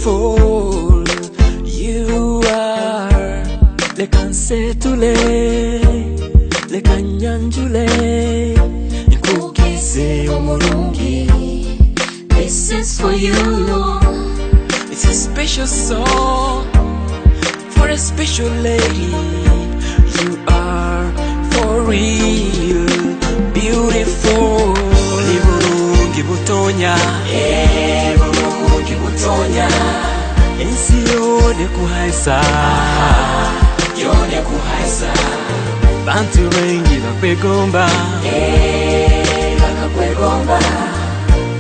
beautiful. You are lekansetule, lekanyanjule, nkugise omurungi. This is for you. It's a special song for a special lady. You are for real beautiful. Burungi Butoonya, Burungi Butoonya, ensi yone kuhaisa, yone kuhaisa. bantu bengi bakwegomba, bakakwegomba.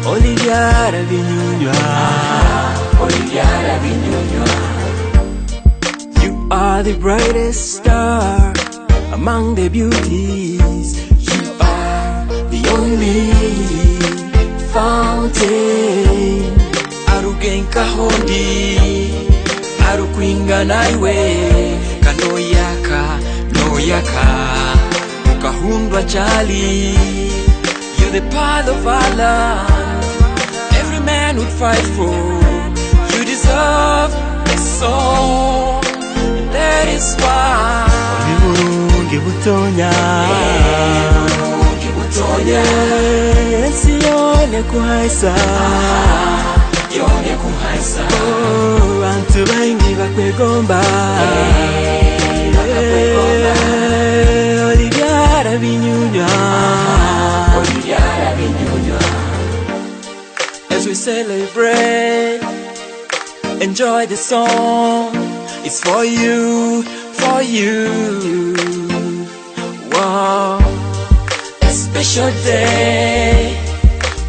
Olivyara binyunywa, Olivyara binyunywa. You are the brightest star among the beauties. You are the only fountain. Arugenka hondi, arukwinga naiwe, kanoyaka, noyaka, ukahundwa chali. You're the path of our land, every man would fight for. You deserve a song, and that is why. Burungi Butoonya, Burungi Butoonya, ensi yone kuhaisa, yone kuhaisa. Bantu bengi bakwegomba, Olivyara binyunywa, Olivyara binyunywa. as we celebrate, enjoy the song. It's for you, for you. Wow, a special day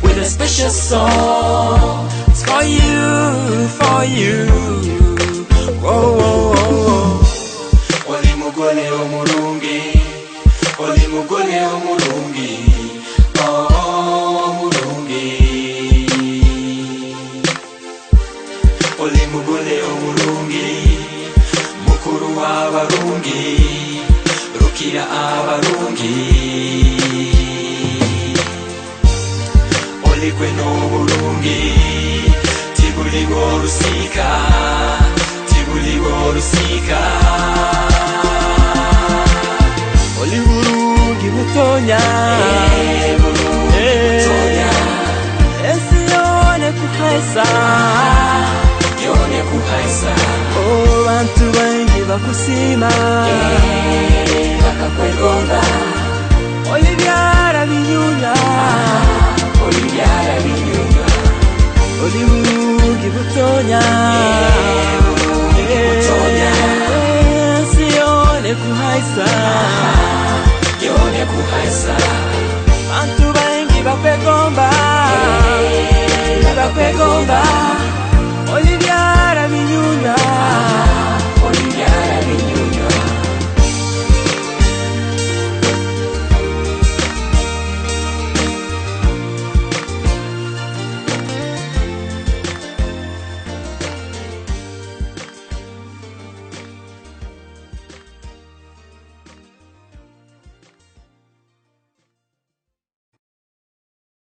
with a special song. It's for you, for you. Whoa, whoa, whoa, whoa. Olimugole omurungi, olimugole omurungi, omurungi. Olimugole omurungi, mukuru w'abarungi, rukira abarungi. Olikwe n'oburungi, tibuligo rusika, tibuligo rusika. Burungi Butoonya, Burungi Butoonya, ensi yone kuhaisa, yone kuhaisa. bantu bengi bakusima, bakakwegomba. Olivyara binyunywa, Olivyara binyunywa. Burungi Butoonya.